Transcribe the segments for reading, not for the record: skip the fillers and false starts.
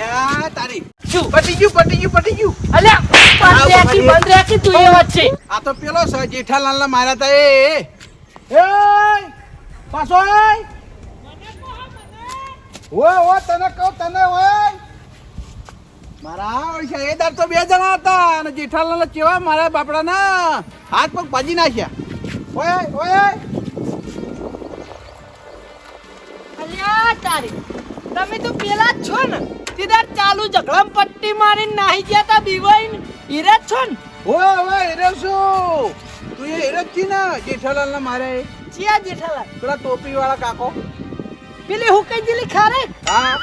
અલ્યા તારી શું પટી ગયું અલ્યા બંધ રાખી તું એ વચ્ચે આ તો પેલો છે જેઠાલાલના માર્યા તા એ પાછો ઓ તને કહું તને ઓય મારા ઓળખ્યા એ દાર તો 2 જણા હતા અને જેઠાલાલ કેવા મારા બાપડાના હાથ પગ ભાજી નાખ્યા ઓય અલ્યા તારી તમે તો પેલા જ છો ને સીધા ચાલુ ઝઘડમ પટ્ટી મારીને નાહી ગયા તા બીવાઈને હીરા જ છો ને ઓય હીરો શું તું એ હીરો જ છી ને જેઠાલાલના મારે ચિયા જેઠાલાલ પેલા ટોપી વાળા કાકો પેલી હુકઈ જેલી ખારે હા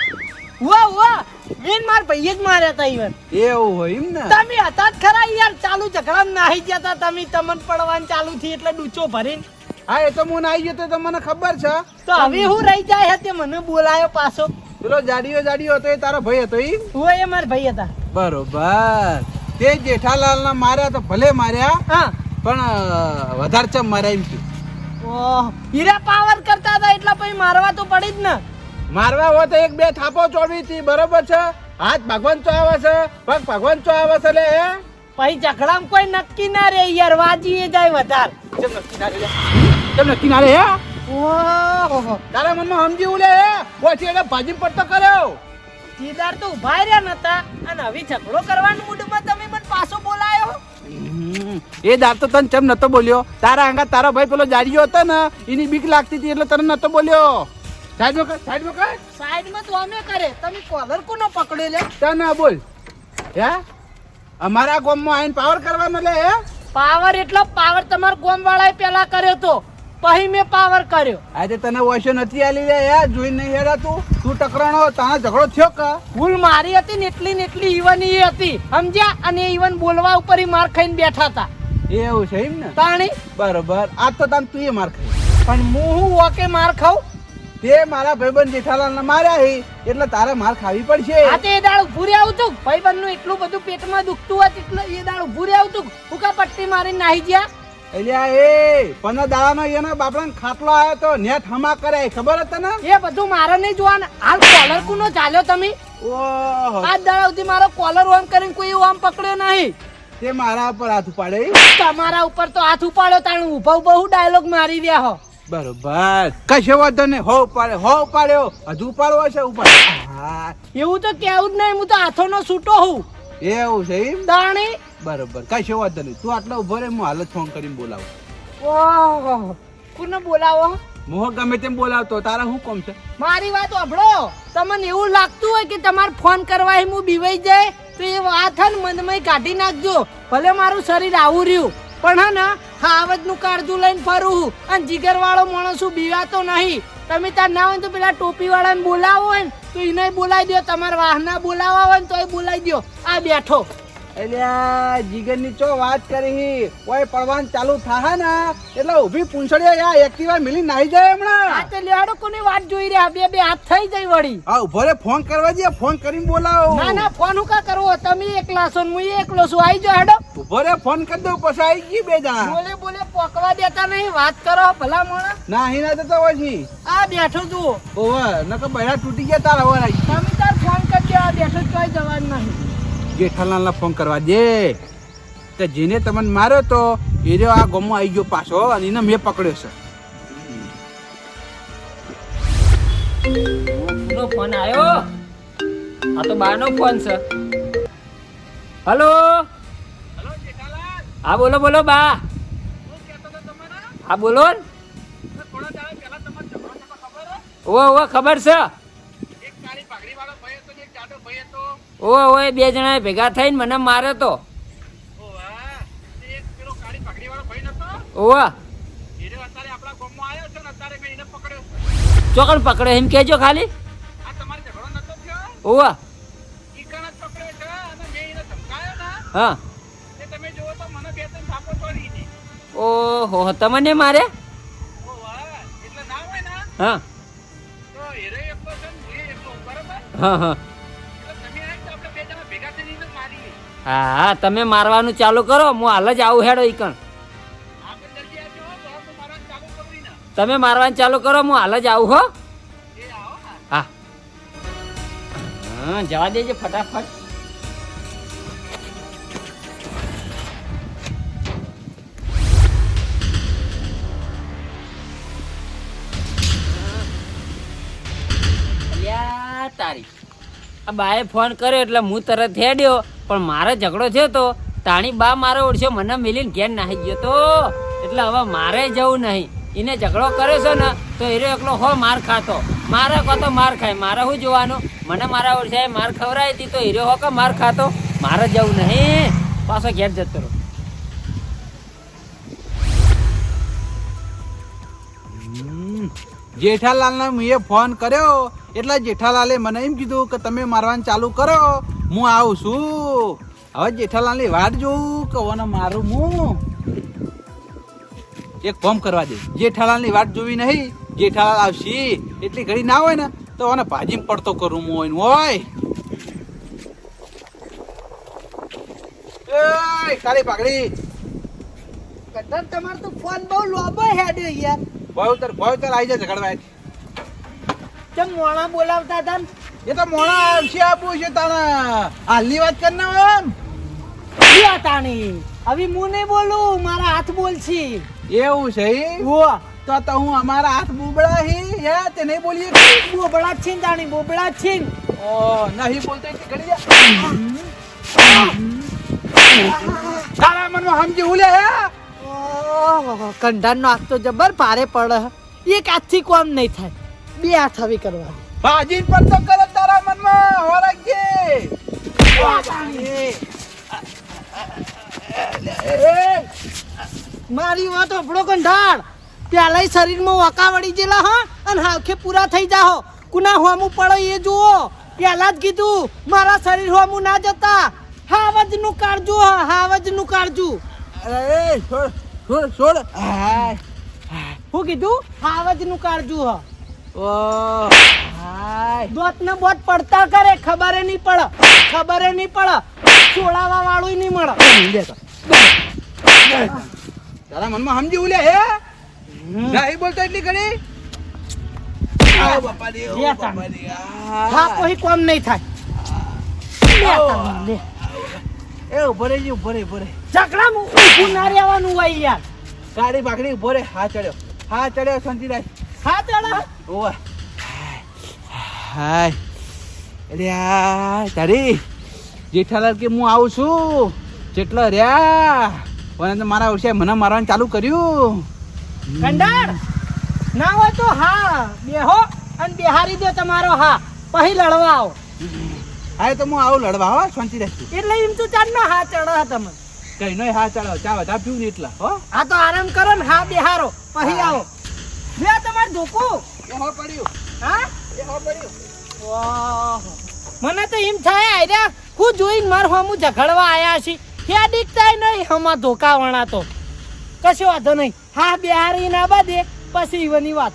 વાહ મેન માર ભાઈએ જ માર્યા તા ઈવન એવું હોય એમ ને તમે હતા જ ખરા યાર ચાલુ ઝઘડામાં નાહી ગયા તા તમે તમને પડવાનું ચાલુ થી એટલે ડૂચો ભરીને હા એ તો હું આવી ગયો તો મને ખબર છે તો હવે હું રહી જાય તે મને બોલાયો પાછો પેલો જાડીઓ હતો એ તારો ભાઈ હતો ઈ હું એ માર ભાઈ હતા બરોબર તે જેઠાલાલના માર્યા તો ભલે માર્યા હા પણ વધારે ચમ માર્યા એમ થયું ઓહ હીરા પાવર કરતા હતા એટલે પછી મારવા તો પડી જ ને મારવા હોય તો 1-2 થાપો ચોડવી હતી બરોબર છે હાથ ભગવાન ચો આવે છે પગ ભગવાન ચો આવે છે લે પછી ઝઘડામાં કોઈ નક્કી ના રે યાર વાજી જાય વધારે કેમ નક્કી ના રે હે ઓહો તારા મનમાં સમજી ઉલે પછી એને ભાજી પડતો કર્યો સીધાર તો ઉભા રહ્યા નતા અને હવે ઝઘડો કરવાનું મૂડમાં તમે મને પાછો બોલાયો એ દાર તો તને ચમ નતો બોલ્યો તારા આંગા તારો ભાઈ પેલો જાડીયો હતો ને એની બીક લાગતી હતી એટલે તને નતો બોલ્યો સાઈડમાં તો અમે કરે તમે કોલર કોનો પકડ્યો લે તને બોલ હે અમારા ગામમાં આઈને પાવર કરવાનો લે હે પાવર એટલો પાવર તમાર ગોમ વાળાએ પેલા કર્યો તો પછી મેં પાવર કર્યો આજે તને વોશો નથી આલી લે યાર જોઈ નહીં હેડા તું ટકરાણો તાનો ઝઘડો થયો કે ભૂલ મારી હતી ને એટલી ઈવન એ હતી સમજ્યા અને ઈવન બોલવા ઉપર માર ખાઈને બેઠા હતા એવું છે એમ ને તાણી બરોબર આજ તો તને તું એ માર ખાઈ પણ હું ઓકે માર ખાઉં તે મારા ભાઈબંધ જેઠાલાલને માર્યા હી એટલે તારે માર ખાવી પડશે આ તે એ દાળ ઉભું રહેવું તું ભાઈબંધ નું એટલું બધું પેટમાં દુખતું હોય એટલે એ દાળ ઉભું રહેવું તું હુકા પટ્ટી મારીને નાહી ગયા એલિયા એ 15 દાડાનો એના બાપડાને ખાટલો આવ્યો તો નેટ હમા કરે ખબર હતી ને એ બધું મારે નહીં જોવાનું હાલ કોલર કોનો ચાલ્યો તમે ઓહો આ દાડા સુધી મારો કોલર ઓમ કરીને કોઈ ઓમ પકડ્યો નહીં તે મારા ઉપર હાથ ઉપાડે તમારા ઉપર તો હાથ ઉપાડ્યો તાણ ઉભા બહુ ડાયલોગ મારી રહ્યા હો બરોબર કશો વાંધો નહીં હો ઉપાડ્યો હજુ ઉપાડવો છે હા એવું તો કેવું જ નહીં હું તો હાથોનો છૂટો હું એવું છે એમ દાણી બરોબર કશો વાંધો નહીં તું આટલો ઉભો રે હું હાલ જ ફોન કરીને બોલાવું ઓહો કોને બોલાવો મોહ ગમે તેમ બોલાવતો તારા શું કોમ છે મારી વાત સાંભળો તમને એવું લાગતું હોય કે તમારે ફોન કરવા હું બીવાઈ જાય તો એ વાત હે ને મનમાં કાઢી નાખજો ભલે મારું શરીર આવું રહ્યું પણ હે ને હાવજ નું કાળજું લઈને ફરું અને જીગર વાળો માણસ બીવાતો નહીં તમે તાર ના હોય તો પેલા ટોપી વાળાને બોલાવો હોય ને તો એને બોલાવી દો તમારા વાહના બોલાવવા હોય ને તો એ બોલાવી દો આ બેઠો એટલે જીગરની ચો વાત કરી ઓય પડવાન ચાલુ થાહે ને એટલે ઊભી પૂંછડીઓ યા એક્ટિવા મિલી નાહી જાય હમણાં આ તો લેડો કોની વાત જોઈ રહ્યા બે હાથ થઈ જાય વળી આ ઉભો રે ફોન કરવા દે ફોન કરીને બોલાવો ના ફોન હું કા કરવો તમે એકલા છો ને હું એકલો છું આવી જાઓ હેડો ઉભો રે ફોન કરી દઉં પછી આવી ગઈ 2 જણા બોલે પોકવા દેતા નહીં વાત કરો ભલા મોણા ના અહીં ના જતો પછી આ બેઠો જુઓ ઓવે નકર બૈરા તૂટી ગયા તારા વરાઈ તમે તાર ફોન કરી દો આ બેઠો કોઈ જવાનું નહીં જેઠાલાલને ફોન કરવા દે કે જેને તમને માર્યો તો એ રહ્યો આ ગામમાં આવી ગયો પાછો અને એને મેં પકડ્યો છે નો ફોન આવ્યો આ તો બાનો ફોન છે હેલો હા બોલો બા હા બોલો ઓ ખબર છે ઓય 2 જણા ભેગા થઈને મને માર્યો તો ચોકડ પકડ્યો એમ કેજો ખાલી ઓવા હા ઓહો તમને મારે હા હા હા તમે મારવાનું ચાલુ કરો હું હાલ જ આવું હેડો ઈકણ તમે મારવાનું ચાલુ કરો હું હાલ જ આવું હો હા હા જવા દેજે ફટાફટ. અલ્યા તારી આ બાએ ફોન કર્યો એટલે હું તરત હેડ્યો, પણ મારે ઝઘડો થયો તો તાણી બા મારો ઓળખ્યો મને મિલીને ઘેર નાહી ગયો તો, એટલે હવે મારે જવું નહીં. એને ઝઘડો કર્યો છે ને તો એરો એકલો હો માર ખાતો, મારે કહો તો માર ખાય, મારે શું જોવાનું? મને મારા ઓળખ્યાએ માર ખવડાવી હતી તો હીરો હો કે માર ખાતો, મારે જવું નહીં, પાછો ઘેર જતો રહો. જેઠાલાલને મેં ફોન કર્યો એટલે જેઠાલાલે મને એમ કીધું કે તમે મારવાનું ચાલુ કરો, હું આવું છું. હવે જેઠાલાલની વાટ જોઉં કે ઓને મારું હું. એક ફોન કરવા દે, જેઠાલાલની વાટ જોવી નહીં. જેઠાલાલ આવશે એટલી ઘડી ના હોય ને તો ઓને ભાજીમાં પડતો કરું હું હોય. એ કાળી પાઘડી, કદાચ તમારો તો ફોન બહુ લોબો હેડ્યો યાર. ભયતર આવી જાય ઝઘડવા. ચમ મોણા બોલાવતા હતા ને? એ તો મોણા આવશે આપું છે તાણા. હાલની વાત કર ને એમ. લ્યા તાણી હવે હું નહીં બોલું, મારા હાથ બોલશે. એવું છે ઓ તો હું અમારા હાથ બુબળા હી હે તે નહીં બોલીએ. બોબડા જ છે ને તાણી, બોબડા જ છે ને. ઓ નહીં બોલતો એટલે ઘડી જા. તારા મનમાં સમજી ઉલે હે. કંઢાનો હાથ તો જબર ભારે પડે. એક હાથથી કોમ નહીં થાય, બે હાથ હવે કરવા. ભાજી પર તો કરે તારા મનમાં હોરગજે. મારી વાત આપણો કંઢાળ પેલા શરીરમાં વકા વળી ગયેલા હા, અને હાવખે પૂરા થઈ જાઓ. કુના હોમું પડે એ જુઓ. પેલા જ કીધું મારા શરીર હોમું ના જતા. હાવજ નું કાળજુ, હાવજ નું કાળજુ. અરે છોડ છોડ છોડ. હું કીધું? હાવજ નું કાળજુ હ. ઓ હાય દોત ને બોત પડતા કરે, ખબરે નહીં પડે, ખબરે નહીં પડે. છોડાવા વાળું નહીં મળે. તારા મનમાં સમજી ઉલે હે. નહીં બોલતો એટલી ઘડી. આવ બાપા રે, ઓ બાપા રે. હા કોઈ કોમ નહીં થાય. લે તાણી, લે. એ ઉભો રે જી, ઉભો રે, ઉભો રે. ઝઘડા ઊભું ના રહેવાનું હોય યાર. કાળી પાઘડી ઉભો રે. હા ચડ્યો, હા ચડ્યો શાંતિરાજ. હા ચડા. ઓવા હાય. અરે તારી જેઠાલાલ કે હું આવું છું જેટલો રહ્યા પણ મારા ઓછા મને મારવાનું ચાલુ કર્યું. કંડાર ના હોય તો હા બેહો અને બેહારી દો તમારો. હા પછી લડવા આવો. હા તો હું આવું લડવા. હો શાંતિરાજ. એટલે એમ તો ચાંદનો હા ચડો તમે કઈ નહીં. હા ચાલો, ચા વધારે પીવું ને એટલા. હો હા તો આરામ કરો ને. હા બેહારો પછી આવો. લે તમારે ધોકું. એ હો પડ્યું. હા એ હો પડ્યું. વાહ, મને તો એમ થાય આર્યા હું જોઈને માર હમું ઝઘડવા આયા છે. ક્યાં દીકતાય નહીં હમા ધોકા વણાતો. કશો વાંધો નહીં. હા બેહારી ના બાદે પછી ઈવની વાત.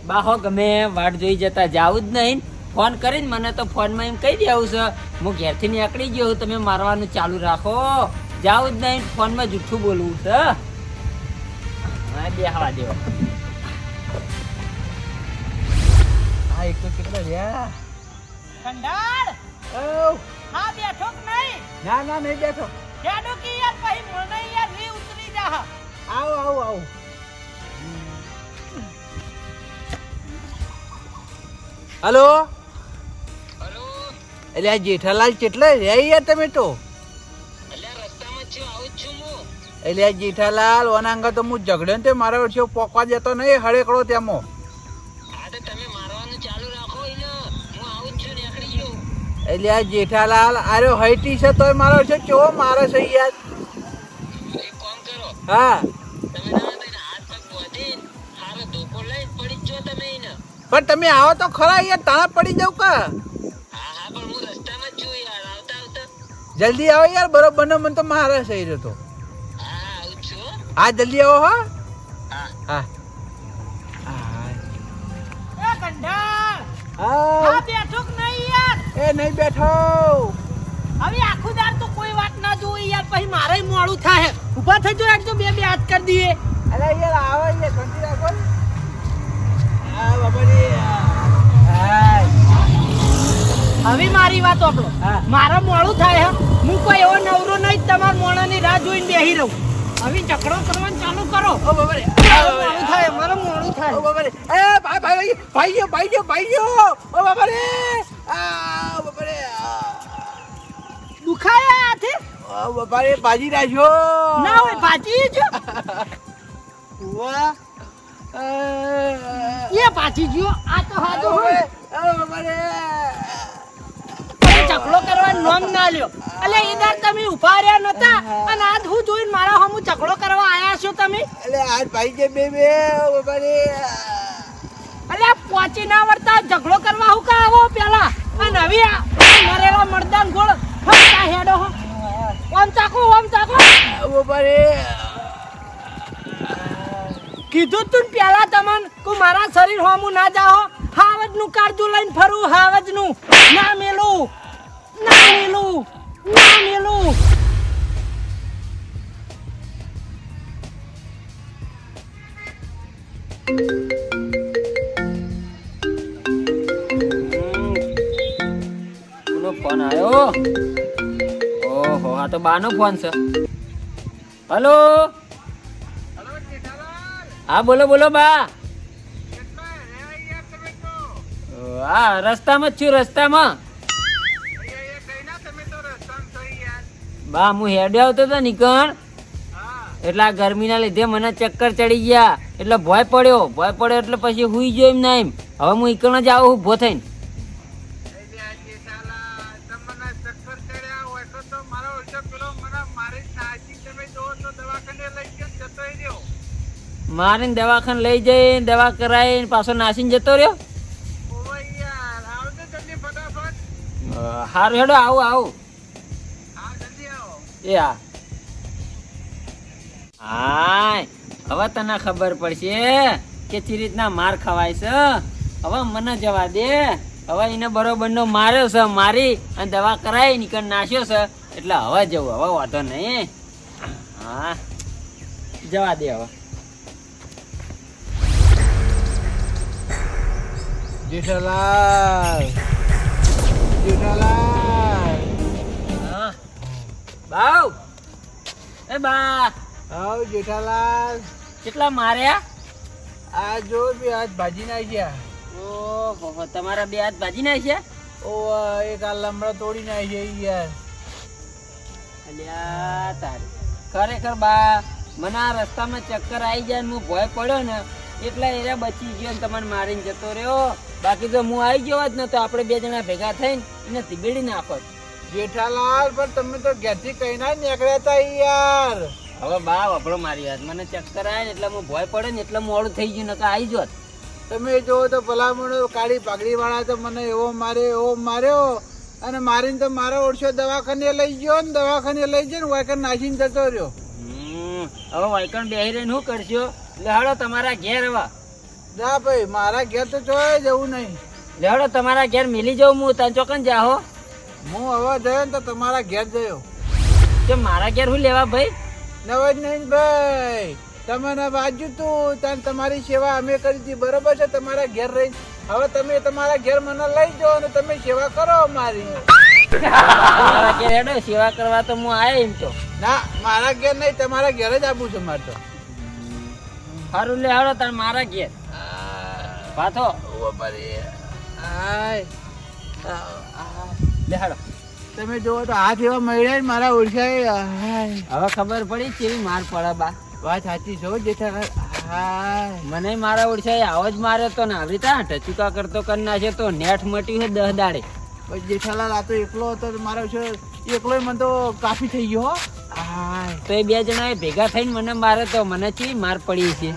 બાહો ગમે વાટ જોઈ જતા જાવું જ નહીં. ફોન કરીને મને તો ફોનમાં એમ કહી દેવું છે હું ઘેરથી નીકળી ગયો, તમે મારવાનું ચાલુ રાખો, જાવું જ નહીં. ફોનમાં જૂઠું બોલવું છે. હા બેહવા દેવો. હા એક તો કેટલા રહ્યા. કંડાળ ઓ હા બેઠો કે નહીં? ના ના નહીં બેઠો. કેડો કે યાર પછી મને યાર રી ઉતરી જા. આવો આવો આવો. Hello hello. એટલે આ જેઠાલાલ કેટલા રહ્યા યાર તમે તો? એટલે રસ્તામાં છું, આવું જ છું હું. એટલે આ જેઠાલાલ ઓનાંગા તો હું ઝઘડે ને તે મારા વર્ષે પોકવા જતો નહીં હળેકડો તેમાં. હા તો તમે મારવાનું ચાલુ રાખો એને, હું આવું જ છું, નીકળી ગયો. એટલે આ જેઠાલાલ આર્યો હૈટી છે તોય મારો વર્ષે કેવો મારે છે યાર. એક કામ કરો, હા તમે ના થઈને હાથ પગ બોધીને હારો ધોકો લઈને પડી જ જો તમે એને. પણ તમે આવો તો ખરા યાર, તાણા પડી જાવ કા. હા હા પણ હું રસ્તામાં જ છું યાર, આવતા આવતા. જલ્દી આવો યાર, બરોબર ને મને તો મારે સહી રહ્યો. હા હા આવું જ છું. હા જલ્દી આવો. હા હા હા એ કંડાળ હા હા બેઠો કે નહીં યાર? એ નહીં બેઠો. હવે આખું દાર તો કોઈ વાત ના જોઈ યાર, પછી મારે મોડું થાય. ઊભા થઈ જો એક તો બે બે હાથ કરી દઈએ. અરે યાર આવે યાર શાંતિ રાખો આ બાબાજી હવે મારી વાત સાંભળો. હા. મારે મોડું થાય હે. હું કોઈ એવો નવરો નહીં તમારા મોણાની રાહ જોઈને બેહી રહું. હવે ઝઘડો કરવાનું ચાલુ કરો. ઓ બાબાજી મોડું થાય, મારે મોડું થાય. ઓ બાબાજી એ ભાઈ ઓ બાબાજી આ બાબાજી દુખાયા હાથે? ઓ બાબાજી ભાજી રાખ્યો ના હોય પાછી જ. વાહ એ પાછી ગયો. આ તો હાજો હોય. તમે ઝઘડો કરવાનો નોમ ના લ્યો. અલે ઈદાર તમે ઉભા રહ્યા નતા અને આજ હું જોઈને મારા હમું ઝઘડો કરવા આયા છો તમે. એટલે આજ ભાઈ કે બે બાબાજી અલે આ પહોંચી ના વળતા ઝઘડો કરવા હું કા આવો પેલા અને હવે આ મરેલા મરદાન ગોળ ફરતા હેડો હો. ઓમ ચાકો બાબાજી કીધું તું ને પેલા તમન કો મારા શરીર હોમું ના જાઓ. હાવજ નું કાળજું લઈને ફરું. હાવજ નું ના મેલું. કોનો ફોન આવ્યો? ઓહો, આ તો બાનો ફોન છે. હલો, હા બોલો બા. હા, રસ્તામાં જ છું, રસ્તામાં. બા હું હેડે આવતો હતો નીકળ એટલે આ ગરમીના લીધે મને ચક્કર ચડી ગયા એટલે ભય પડ્યો એટલે પછી હુઈ ગયો એમ ના એમ. હવે હું ઈકણ જ આવું ઊભો થઈને. મારીને દવાખાને લઈ જઈને દવા કરાવીને પાછો નાસીને જતો રહ્યો. હારું હેડો આવું એ હા. હવે તને ખબર પડશે કે ચી રીતના માર ખવાય છે. હવે મને જવા દે. હવે એને બરોબર નો માર્યો છે, મારી અને દવા કરાવી નીકળ નાખ્યો છે એટલે હવે જવું. હવે વાંધો નહીં. હા, જવા દે હવે. જેઠાલાલ હા બાવ એ બા આવ જેઠાલાલ કેટલા માર્યા? આ જો બે હાથ ભાજી નાખ્યા. ઓહો, તમારા બે હાથ ભાજી નાખ્યા? ઓ એક આ લમડા તોડી નાખ્યા યાર. અલ્યા તારી ખરેખર બા મને આ રસ્તામાં ચક્કર આવી જાય ને હું ભય પડ્યો ને એટલે એને બચી ગયો ને તમને મારીને જતો રહ્યો. બાકી તો હું આવી ગયો જ ને તો આપણે બે જણા ભેગા થઈને એને તીબેડી નાખોત. જેઠાલાલ પણ તમે તો ઘેરથી કઈ ના નીકળ્યા તા યાર. હવે બા વપડો મારી વાત. મને ચક્કર આવે ને એટલે હું ભય પડે ને એટલે મોડું થઈ ગયું નકર આવી જોત. તમે જો તો ભલામણો કાળી પાઘડી વાળા તો મને એવો માર્યો અને મારીને તો મારો ઓળશો દવાખાને લઈ ગયો ને દવાખાને લઈ જઈને વાયકણ નાસીને જતો રહ્યો. હવે વાયકણ બેહી રહીને શું કરશો? લેહડો તમારા ઘેર. હવે જા ભાઈ, મારા ઘેર તો ચોય જવું નહીં. લેહડો તમારા ઘેર મિલી જાઉં. હું તને ચોકન જાહો. હું હવે જયો ને તો તમારા ઘેર જયો. કે મારા ઘેર શું લેવા ભાઈ? નવાજ નહીં ભાઈ, તમને વાંચ્યું તું ત્યાં તમારી સેવા અમે કરી હતી, બરોબર છે? તમારા ઘેર રહી હવે તમે તમારા ઘેર મને લઈ જાઓ અને તમે સેવા કરો અમારી. મારા ઘેર હેડો સેવા કરવા તો હું આયો એમ તો. ના, મારા ઘેર નહીં, તમારા ઘેર જ આપું છું મારે તો. સારું લે હેડો તાર મારા ઘેર. પાથો લે હેડો. તમે જોવો તો હાથ એવા મળ્યા ને મારા ઓળખાય. હવે ખબર પડી કેવી માર પડે બા. વાત સાચી છો જેઠાલાલ. મને મારા ઓળખાય આવો જ માર્યો તો ને આવી રીતે ટચુકા કરતો કરી નાખ્યો તો નેટ મટ્યું છે 10 દાડે. જેઠાલાલ આ તો એકલો હતો, મારો છે એકલો મને તો કાફી થઈ ગયો. તો એ બે જણા ભેગા થઈને મને મારે તો મને ચી માર પડી છે.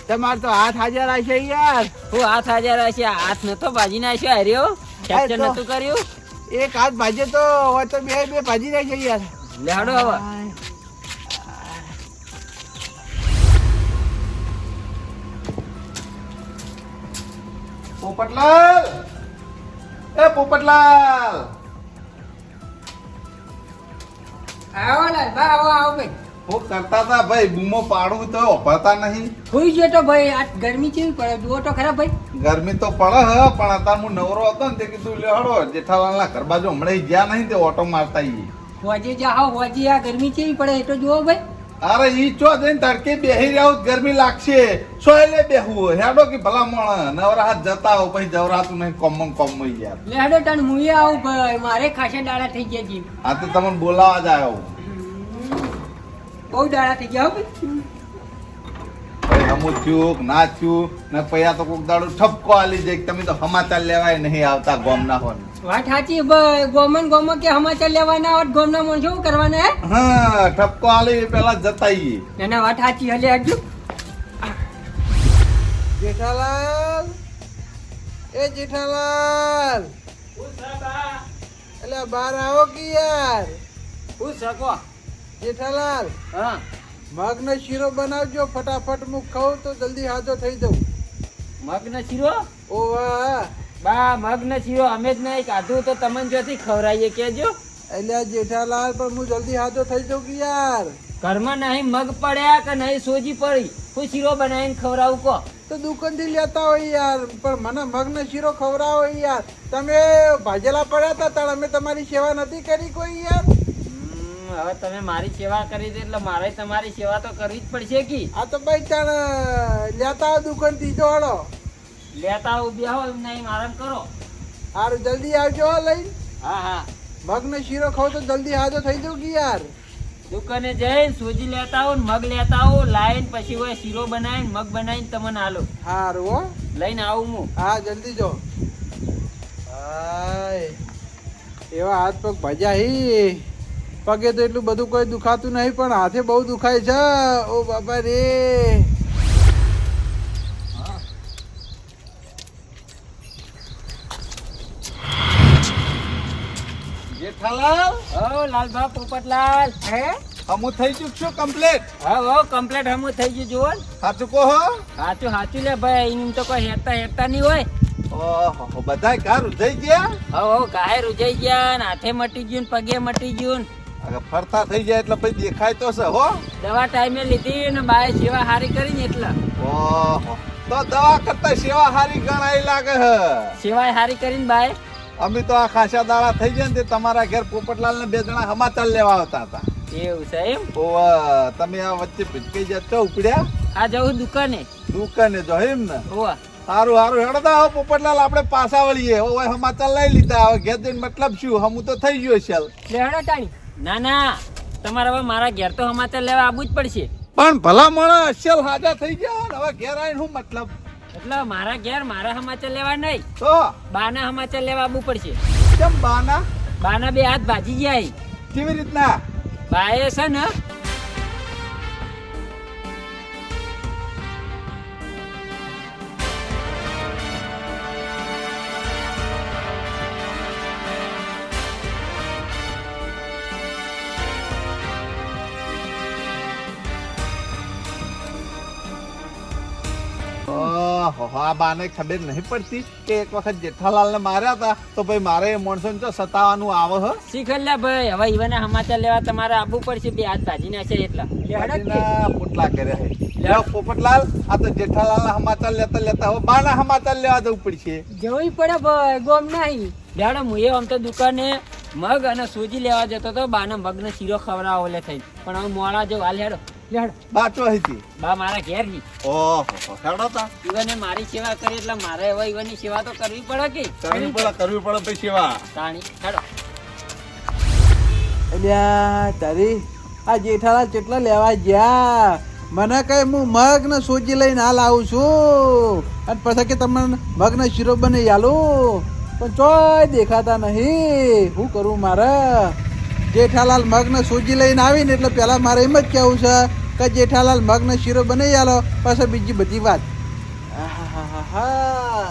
તમારે તો હાથ હાજર આવશે યાર. હું હાથ હાજર હશે. હાથ નતો ભાજી નાખ્યો. હર્યો ફ્રેક્ચર નતું કર્યું. એક હાથ ભાજે તો હોય તો બે ભાજી નાખે યાર. લેહડો હવે. પોપટલાલ, એ પોપટલાલ, આવો લાલ બા, આવો ભાઈ. હું કરતા હતા ભાઈ, બૂમો પાડું તો ઓભળતા નહીં. હોઈ ગયો તો ભાઈ, આ ગરમી કેવી પડે જુઓ તો ખરા ભાઈ. ગરમી તો પડે હ, પણ અત્યારે હું નવરો હતો ને તે કીધું લે હળો જેઠાલાલના ઘર બાજુ હમણાં ગયા નહીં તે ઓટો મારતા આવીએ. હોજે જાઓ હોજે, આ ગરમી કેવી પડે એ તો જુઓ ભાઈ. અરે ઈ ચો જઈને તડકે બેહી રહ્યા હોત ગરમી લાગશે, સોયલે બેહવું હેડો કે ભલા મોણ નવરા હાથ જતા હો પછી જવરાતું નહીં કોમ યાર. લેડો તને મુએ આવું ભાઈ, મારે ખાસા દાડા થઈ ગયા છે. આ તો તમને બોલાવા જ આવ્યો. બહુ દાડા થઈ ગયા હો ભાઈ. ભાઈ હમું થયું ના થયું ને પૈયા તો કોક દાડો ઠપકો આલી જાય કે તમે તો સમાચાર લેવાય નહીં આવતા ગોમના હો. વાત સાચી ભાઈ, ગોમન કે સમાચાર લેવાના હોત ગોમના માણસો શું કરવાના હે? હા ઠપકો આલી પેલા જતા આવીએ. ના ના વાત સાચી, હલે હજુ જેઠાલાલ, એ જેઠાલાલ, એટલે બહાર આવો કે યાર. હું શકો જેઠાલાલ, હા મગનો શીરો બનાવજો ફટાફટ, હું ખાઉં તો જલ્દી હાજો થઈ જાઉં. મગનો શીરો? ઓ વાહ, બા મગનો શીરો અમે જ નહીં ખાધું તો તમને જોથી ખવડાવીએ કેજો. એટલે જેઠાલાલ પણ હું જલ્દી હાજો થઈ જાઉં કે યાર. ઘરમાં નહીં મગ પડ્યા કે નહીં સોજી પડી, હું શીરો બનાવીને ખવડાવું કહો. તો દુકાનથી લેતા હોય યાર, પણ મને મગનો શીરો ખવડાવો યાર. તમે ભાજેલા પડ્યા હતા ત્યારે અમે તમારી સેવા નથી કરી કોઈ યાર. હવે તમે મારી સેવા કરી દે એટલે મારે તમારી સેવા તો કરવી જ પડશે કે. આ તો ભાઈ તાણ લેતા આવો દુકાનથી જો હળો. લેતા આવું બે હો એમ નહીં આરામ કરો. હારું જલ્દી આવજો હો લઈને. હા હા મગનો શીરો ખાવ તો જલ્દી હાજો થઈ જાઉં કે યાર. દુકાને જઈને સોજી લેતા આવો ને મગ લેતા આવો, લાઈન પછી હોય શીરો બનાવીને મગ બનાવીને તમને આલો. હારું હો, લઈને આવું હું. હા જલ્દી જો. હાય એવા હાથ પગ ભજ્યા હી. પગે તો એટલું બધું કોઈ દુખાતું નહીં પણ હાથે બહુ દુખાય છે. ઓ બાપા રે. જેઠાલાલ હો લાલભા પોપટલાલ. હે હમું થઈ ગયું છું કમ્પ્લીટ. હો કમ્પ્લેટ હમું થઈ ગયું જુઓ ને. સાચું કહો હો. સાચું સાચું લે ભાઈ, એમ તો કોઈ હેરતા નહીં હોય. ઓહો બધાય ઘર ઉજાઈ ગયા. હો ગાય રૂજાઈ ગયા ને હાથે મટી ગયું ને પગે મટી ગયું ને. હવે ફરતા થઈ જાય એટલે પછી દેખાય તો છે હો. દવા ટાઈમે લીધી ને બાએ સેવા હારી કરીને એટલે. ઓહો તો દવા કરતા સેવા હારી ગણાય લાગે હે. સેવાય હારી કરીને બાએ. અમે તો આ ખાસા દાડા થઈ ગયા ને તે તમારા ઘેર પોપટલાલ ને બે જણા સમાચાર લેવા આવતા હતા. એવું છે એમ? ઓવા તમે આ વચ્ચે ભીટકાઈ જતા ઉપડ્યા. આ જવું દુકાને. દુકાને જો એમ ને. ઓવા હારું હારું હેડતા આવો પોપટલાલ આપણે પાછા વળીએ. ઓય સમાચાર લઈ લીધા, હવે ઘેર જઈને મતલબ શું હમું તો થઈ ગયો છે. લેડો તાણી. ના ના તમારે હવે મારા ઘેર તો સમાચાર લેવા આવવું જ પડશે. પણ ભલા માણસ અસલ હાજા થઈ ગયા ને હવે ઘેર આવીને શું મતલબ. એટલે મારા ઘેર મારા સમાચાર લેવા નહીં, તો બાના સમાચાર લેવા આવવું પડશે. કેમ બાના બાના બે હાથ ભાજી જાય. કેવી રીતના? બાએ છે ને આ બાને ખબર નહીં પડતી કે એક વખત જેઠાલાલ ને માર્યા હતા તો ભાઈ મારે માણસો ને સતાવાનું આવે હ. શીખર લે ભાઈ, હવે ઈવાના સમાચાર લેવા તમારે આવવું પડશે. બે હાથ ભાજી નાખે એટલા. બાજીના પોટલા કર્યા હે. લ્યો પોપટલાલ, આ તો જેઠાલાલ ના સમાચાર લેતા લેતા હવે બાના સમાચાર લેવા જવું પડશે. જવું પડે ભાઈ, ગોમ નહીં. લેડો હું એ આમ તો દુકાને મગ અને સૂજી લેવા જતો તો બાના મગનો શીરો ખવડાવો લે થઈ, પણ હવે મોડા જો હાલ હેડો. લેડો બાચો હતી. બા મારા ઘેર ની ઓહો હેડો તા. ઈવને મારી સેવા કરી એટલે મારે હવે ઈવનની સેવા તો કરવી પડે કે. કરવી પડે પછી સેવા. તાણી હેડો. અલ્યા તારી આ જેઠાલાલ કેટલા લેવા ગયા. મને કઈ હું મગ ને સોજી લઈને હાલ આવું છું અને પછી કે તમને મગ ને શીરો બની આલું, પણ ચોય દેખાતા નહીં. શું કરું મારે? જેઠાલાલ મગ ને સોજી લઈને આવીને એટલે પેલા મારે એમ જ કહેવું છે કે જેઠાલાલ મગ ને શીરો બનાવી આલો, પછી બીજી બધી વાત. આહાહાહા,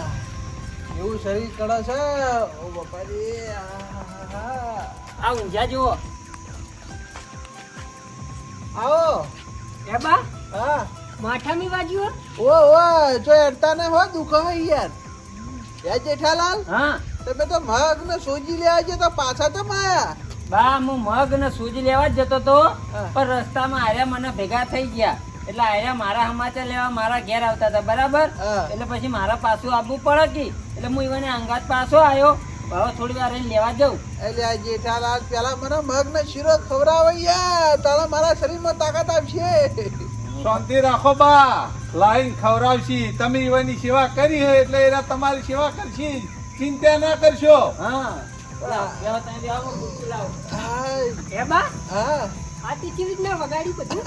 એવું શરીર કળા છે. ઓ બાપાજી, આહાહાહા. આ ઊંઝા જુઓ. આવો. એ બા હા માથાની બાજુ ઓ જો અડતા ને હો દુખો યાર. યાર જેઠાલાલ, હા તમે તો મગ ને સોજી લેવા છે તો પાછા તો માયા. બા હું મગ ને સૂજી લેવા જ જતો તો હા. પણ રસ્તામાં આર્યા મને ભેગા થઈ ગયા એટલે આર્યા મારા સમાચાર લેવા મારા ઘેર આવતા હતા બરાબર હા. એટલે પછી મારા પાછું આવવું પડે કે એટલે હું ઈવને અંગાત પાછો આવ્યો હવે થોડી વાર રહીને લેવા જાઉં એટલે આ જેઠાલાલ પેલા મને મગ ને શીરો ખવડાવે યાર તારા મારા શરીરમાં તાકાત આવશે. શાંતિ રાખો બા લાઈન ખવડાવશી તમે ઈવાની સેવા કરી હે એટલે એરા તમારી સેવા કરશી ચિંતા ના કરશો. હા બેહો તમે બેહો, હું ખુરશી લાવું. હાય. હે બા હા આ તે કેવી રીતના વગાડી બધું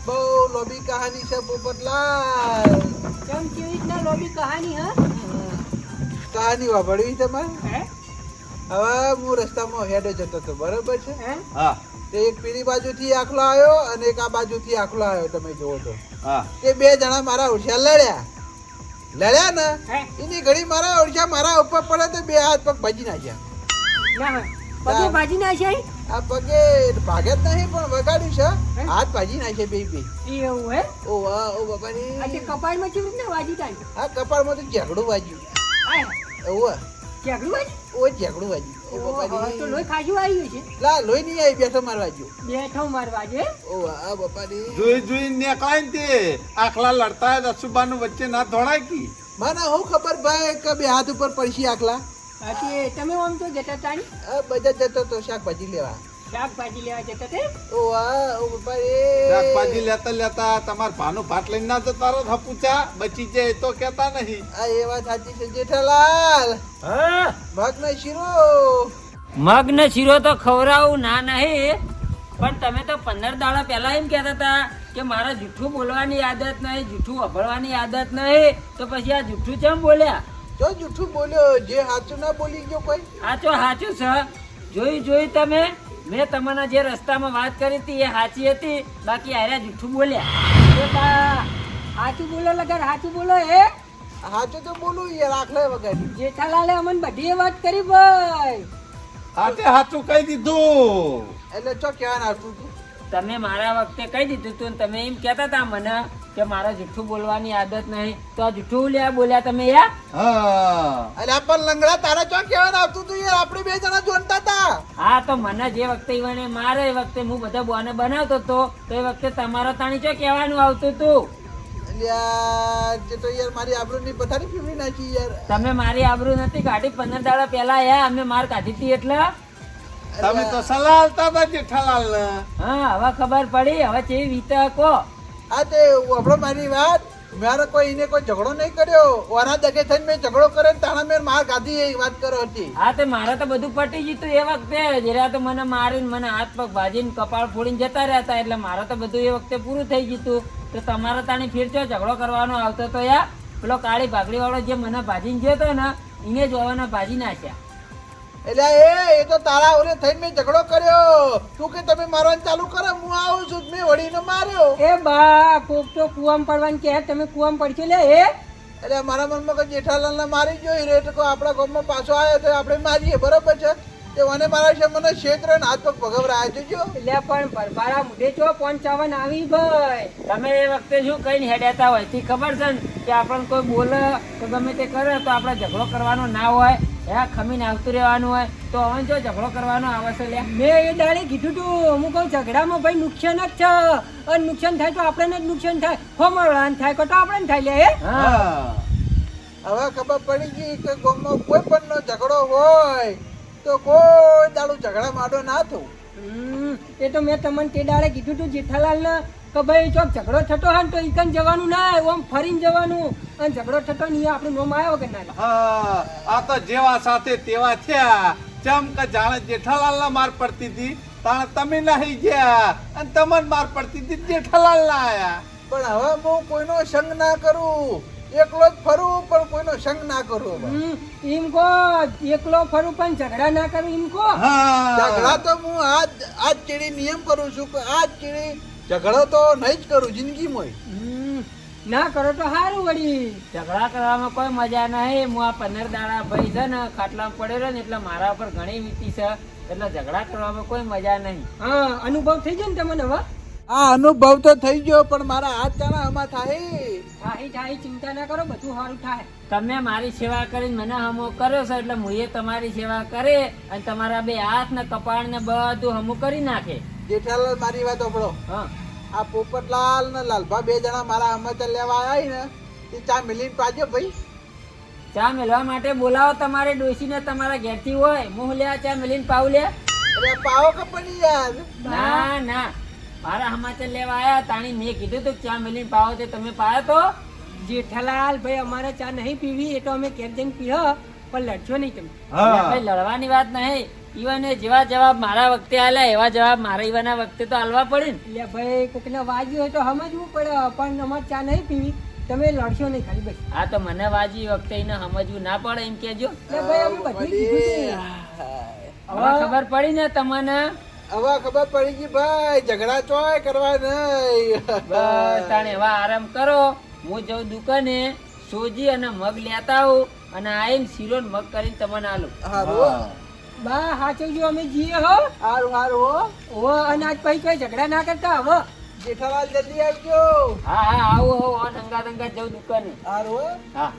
બહુ લોબી કહાની છે પોપટલાલ. કેમ કેવી રીતના લોબી કહાની હા કહાની વાપરવી તમારે. હે હવે હું રસ્તામાં હેડે જતો હતો બરોબર છે. હે હા તે એક પેલી બાજુથી આખલો આવ્યો અને એક આ બાજુથી આખલો આવ્યો તમે જોવો તો. હા તે બે જણા મારા ઓળખ્યા લડ્યા ને હે એની ઘડી મારા ઓળખ્યા મારા ઉપર પડે તો બે હાથ પગ ભાજી નાખ્યા. ના હોય પગે ભાજી ના છે આ પગે ભાગે જ નહીં પણ વગાડ્યું છે હાથ ભાજી નાખે બે બે. એવું હે ઓ વાહ ઓ આ તે બાપાની. કપાળમાં કેવી રીતના વાજી તાની આ કપાળમાં તો ઝઘડું વાગ્યું. આ ઓવા કેગડું વાજી ઓ ઝઘડું વાગ્યું. ઓ હવે તો બાપાની. લોહી ખાજું આવ્યું છે લા લોહી નહીં આવી બેઠો મારવા વાગ્યું. બેઠો મારવા જે ઓ વાહ બાપાની. જોઈ જોઈ નીકળાય ને તે આખલા લડતા હોય અશુભાનું વચ્ચે ના ધોળાય કી. મને હું ખબર ભાઈ કે બે હાથ ઉપર પડશી આખલા. બાકી તમે આમ તો જતા તાણી આ બધા જતો તો શાકભાજી લેવા. શાકભાજી લેવા જતા તે ઓ વાહ ઓ બાપા શાકભાજી લેતા લેતા તમાર ભાનું ભાત લઈને ના જતા રહો હપુચા બચી જાય તો કેતા નહીં. આ એ વાત સાચી છે જેઠાલાલ. હા મગ ને શીરો. મગ ને શીરો તો ખવડાવું ના નહીં પણ તમે તો 15 દાડા પહેલા એમ કહેતા હતા કે મારે જૂઠું બોલવાની આદત નહીં જૂઠું વભળવાની આદત નહીં તો પછી આ જૂઠું કેમ બોલ્યા? જો જૂઠું બોલ્યો જે સાચું ના બોલી ગયો કોઈ. સાચું સાચું છે જોઈ તમે મેં તમને જે રસ્તામાં વાત કરી હતી એ સાચી હતી બાકી આર્યા જૂઠું બોલ્યા. એ બા હાચું બોલો લગર હાચું બોલો હે સાચું તો બોલું યાર આખલે વગાડી. જેઠાલાલે અમને બધી વાત કરી ભાઈ હાથે હાથું કહી દીધું. એટલે ચો કહેવાનું આવતું હતું. તમે મારા વખતે કહી દીધું તું ને તમે એમ કહેતા હતા મને કે મારે જૂઠું બોલવાની આદત નહીં તો આ જૂઠું બોલ્યા તમે યાર. હા અરે પણ લંગડા તારા ચો કહેવાનું આવતું હતું યાર આપણે બે જણા જોનતા હતા. હા તો મને જે વખતે ઈવને મારે એ વખતે હું બધા બોને બનાવતો હતો તો એ વખતે તમારા તાણી ચો કહેવાનું આવતું હતું. એટલે યાર તે તો યાર મારી આબરૂની પથારી ફીવડી નાખી યાર. તમે મારી આબરૂ નથી કાઢી 15 દાડા પહેલા આયા અમે માર કાઢી હતી એટલે. તમે તો સલાહ આલતા હતા જેઠાલાલ ને. હા હવે ખબર પડી હવે કેવી વીતે કો. આ તે આપણો મારી વાત મારે કોઈ એને કોઈ ઝઘડો નહીં કર્યો. ઓના દગે થઈને મેં ઝઘડો કર્યો ને તાણા મેં માર ખાધી એ વાત કરો હતી. હા તે મારે તો બધું પટી ગયું એ વખતે જરા તો મને મારીને મને હાથ પગ ભાજીને કપાળ ફોડીને જતા રહેતા એટલે મારે તો બધું એ વખતે પૂરું થઈ ગયું તો તમારે તાણી ફેર ચો ઝઘડો કરવાનો આવતો તો યાર પેલો કાળી ભાગડી વાળો જે મને ભાજીને ગયો હતો ને એને જ હોવાના ભાજી નાખ્યા. એટલે એ તો તારા ઓલે થઈને મેં ઝઘડો કર્યો. તું કે તમે મારવાનું ચાલુ કરો હું આવું છું મેં વળીને માર્યો. એ બા કોક તો કુવામાં પડવાનું કે તમે કુવામાં પડશો લે હે એટલે મારા મનમાં કોઈ જેઠાલાલને મારી જોઈ રે તો આપણા ગામમાં પાછો આવ્યો તો આપણે મારીએ બરોબર છે. તે મને મારા છે મને ક્ષેત્ર ને હાથ પગ ભગવરા જોજો. એટલે પણ પરબારા મુઢે ચો 55 આવી ભાઈ તમે એ વખતે શું કઈ હેડ્યાતા હોય તે ખબર છે ને કે આપણને કોઈ બોલે તો ગમે તે કરે તો આપણે ઝઘડો કરવાનો ના હોય હે ખમીને આવતું રહેવાનું હોય તો હવે જો ઝઘડો કરવાનો આવે છે લે. મેં એ દાડે કીધું તું હું કહું ઝઘડામાં ભાઈ નુકસાન જ છે અને નુકસાન થાય તો આપણને જ નુકસાન થાય હોમળવાન થાય તો આપણને થાય લે હે હા હવે ખબર પડી ગઈ કે ગામમાં કોઈ પણ નો ઝઘડો હોય તો કોઈ દાડું ઝઘડા માડો ના થવું. એ તો મેં તમને તે દાડે કીધું તું જેઠાલાલ ને કે ભાઈ ચોક ઝઘડો થતો હોય ને તો ઈકન જવાનું ના ઓમ ફરીને જવાનું અને ઝઘડો થતો નહીં આપણું નોમ આવ્યો વગર ના હા આ તો જેવા સાથે તેવા થયા. ચમ કે જાણે જેઠાલાલ ના માર પડતી હતી તાણે તમે નાહી ગયા અને તમને માર પડતી હતી જેઠાલાલ ના આયા. પણ હવે હું કોઈનો સંગ ના કરું. એકલો જ ફરું પણ કોઈનો સંગ ના કરું. એમ કો એકલો ફરું પણ ઝઘડા ના કરું એમ કો ઝઘડા તો હું આજ ચીડી નિયમ કરું છું કે આજ ચીડી ઝઘડો તો નહીં જ કરું જિંદગીમાં. ના કરો તો સારું વળી ઝઘડા કરવામાં કોઈ મજા નહીં. હું આ 15 દાડા ભાઈ છે ને ખાટલામાં પડેલો ને એટલે મારા ઉપર ઘણી વીતી છે એટલે ઝઘડા કરવામાં કોઈ મજા નહીં. હા અનુભવ થઈ ગયો ને તમને હવે આ અનુભવ તો થઈ ગયો પણ મારા હાથ ચાણા આમાં થાય. થાય ચિંતા ના કરો, બધું સારું થાય. તમે મારી સેવા કરીને મને હમો કર્યો છે એટલે મુએ તમારી સેવા કરે અને તમારા બે હાથ ને કપાળ ને બધું હમું કરી નાખે. જેઠાલાલ મારી વાત સાંભળો. હા આ પોપટલાલ ને લાલભા બે જણા મારા સમાચાર લેવા આવ્યા ને એ ચા મિલીને પાજો ભાઈ. ચા મેળવા માટે બોલાવો તમારે ડોશીને તમારા ઘેરથી હોય હું લે ચા મેલીને પાવ લે. અરે પાવો કંપની યાર. ના ના મારા સમાચાર લેવા આયા તાણી મેં કીધું તું ચા મેલીને પાવો તે તમે પાયો તો. જેઠાલાલ ભાઈ અમારે ચા નહીં પીવી એ તો અમે ઘેર જઈને પીહ, પણ લડશો નહીં તમે. એટલે ભાઈ લડવાની વાત નહીં. ઈવાને જેવા જવાબ મારા વખતે આલ્યા એવા જવાબ મારા ઈવાના વખતે તો આલવા પડે ને. એટલે ભાઈ કોકને વાગ્યું હોય તો સમજવું પડે, પણ અમારે ચા નહીં પીવી, તમે લડશો નહીં ખાલી બસ. આ તો મને વાજી વખતે એને સમજવું ના પડે એમ કેજો. એટલે ભાઈ અમે બધું કીધું છે. હવે ખબર પડી ને તમને. હવે ખબર પડી ગઈ ભાઈ, ઝઘડા ચોય કરવા નહીં. બસ તાણે હવે આરામ કરો. હું જઉં દુકાને સોજી અને મગ લેતા આવું અને આઈને શીરો ને મગ કરીને તમને આલું. હારું બા હાચવજો, અમે જઈએ હો. હારું હારું હો. ઓ અને આજ પછી કોઈ ઝઘડા ના કરતા હવે. જેઠાલાલ જલ્દી આવજો. હા હા આવું આવું અંગા જઉં દુકાને. હારું હો. હા